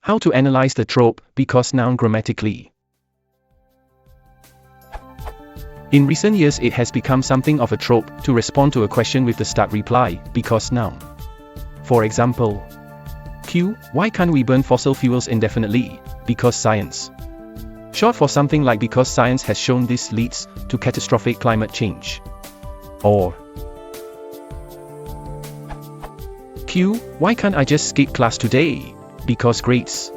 How to analyze the trope, because noun grammatically. In recent years it has become something of a trope to respond to a question with the start reply, because noun. For example, Q, why can't we burn fossil fuels indefinitely? Because science. Short for something like because science has shown this leads to catastrophic climate change. Or Q, why can't I just skip class today? Because grades.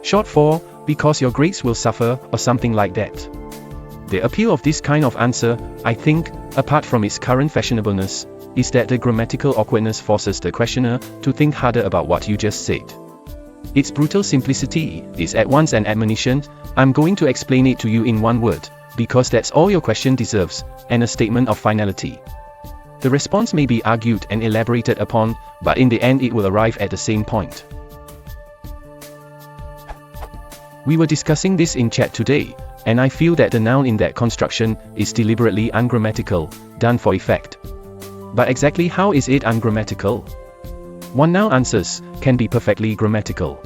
Short for, because your grades will suffer, or something like that. The appeal of this kind of answer, I think, apart from its current fashionableness, is that the grammatical awkwardness forces the questioner to think harder about what you just said. Its brutal simplicity is at once an admonition, I'm going to explain it to you in one word, because that's all your question deserves, and a statement of finality. The response may be argued and elaborated upon, but in the end it will arrive at the same point. We were discussing this in chat today, and I feel that the noun in that construction is deliberately ungrammatical, done for effect. But exactly how is it ungrammatical? One noun answers can be perfectly grammatical.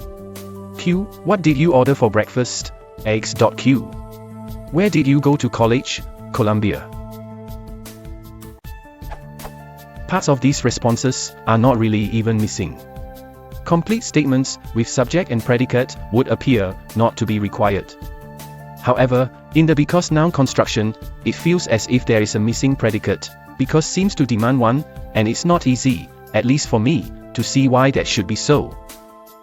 Q, what did you order for breakfast? Eggs. Q. Where did you go to college? Columbia. Parts of these responses are not really even missing. Complete statements with subject and predicate would appear not to be required. However, in the because noun construction, it feels as if there is a missing predicate, because seems to demand one, and it's not easy, at least for me, to see why that should be so.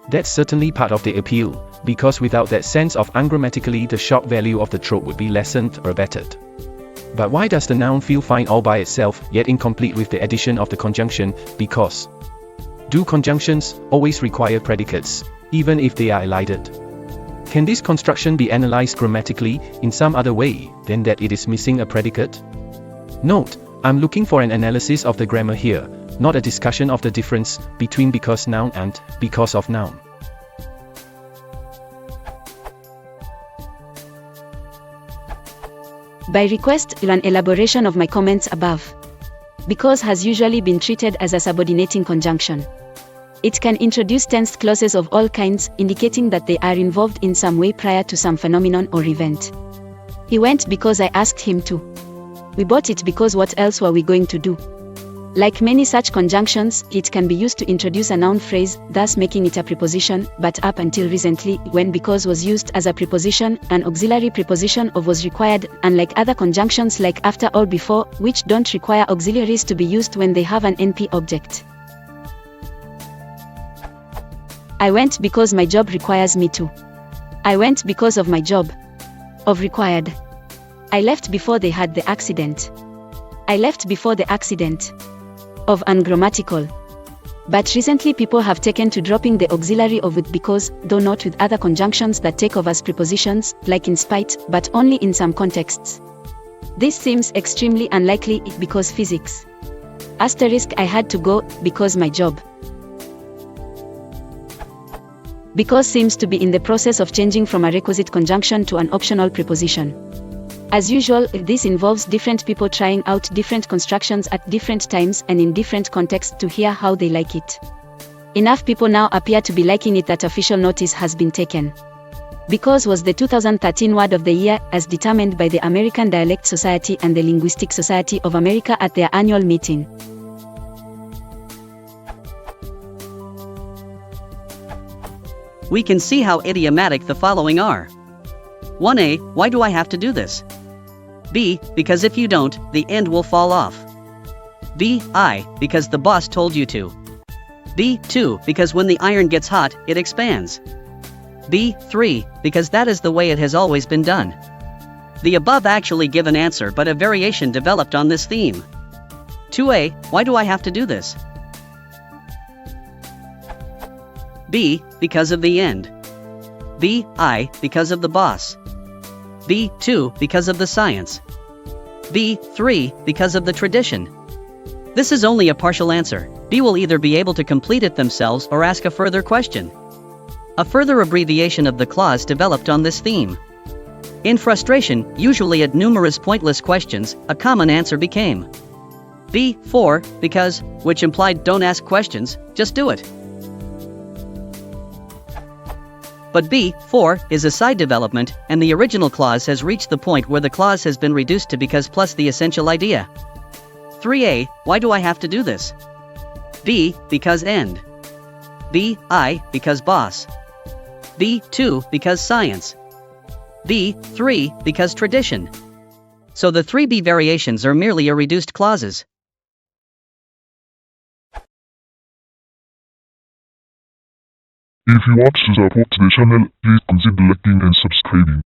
That's certainly part of the appeal, because without that sense of ungrammatically the shock value of the trope would be lessened or bettered. But why does the noun feel fine all by itself, yet incomplete with the addition of the conjunction, because? Do conjunctions always require predicates, even if they are elided? Can this construction be analyzed grammatically in some other way than that it is missing a predicate? Note, I'm looking for an analysis of the grammar here, not a discussion of the difference between because noun and because of noun. By request, an elaboration of my comments above. Because has usually been treated as a subordinating conjunction. It can introduce tense clauses of all kinds, indicating that they are involved in some way prior to some phenomenon or event. He went because I asked him to. We bought it because what else were we going to do? Like many such conjunctions, it can be used to introduce a noun phrase, thus making it a preposition, but up until recently, when because was used as a preposition, an auxiliary preposition of was required, unlike other conjunctions like after or before, which don't require auxiliaries to be used when they have an NP object. I went because my job requires me to. I went because of my job. Of required. I left before they had the accident. I left before the accident. Of ungrammatical. But recently people have taken to dropping the auxiliary of with because, though not with other conjunctions that take of as prepositions, like in spite, but only in some contexts. This seems extremely unlikely because physics. Asterisk I had to go, because my job. Because seems to be in the process of changing from a requisite conjunction to an optional preposition. As usual, this involves different people trying out different constructions at different times and in different contexts to hear how they like it. Enough people now appear to be liking it that official notice has been taken. Because was the 2013 word of the year, as determined by the American Dialect Society and the Linguistic Society of America at their annual meeting. We can see how idiomatic the following are. 1a, why do I have to do this? B, because if you don't, the end will fall off. B, I, because the boss told you to. B, 2, because when the iron gets hot, it expands. B, 3, because that is the way it has always been done. The above actually give an answer but a variation developed on this theme. 2a, why do I have to do this? B, because of the end. B, I, because of the boss. B, 2, because of the science. B, 3, because of the tradition. This is only a partial answer. B will either be able to complete it themselves or ask a further question. A further abbreviation of the clause developed on this theme. In frustration, usually at numerous pointless questions, a common answer became B, 4, because, which implied don't ask questions, just do it. But B4 is a side development, and the original clause has reached the point where the clause has been reduced to because plus the essential idea. 3a, why do I have to do this? B, because end. B, because boss. B2, because science. B3, because tradition. So the 3b variations are merely a reduced clauses. If you want to support the channel, please consider liking and subscribing.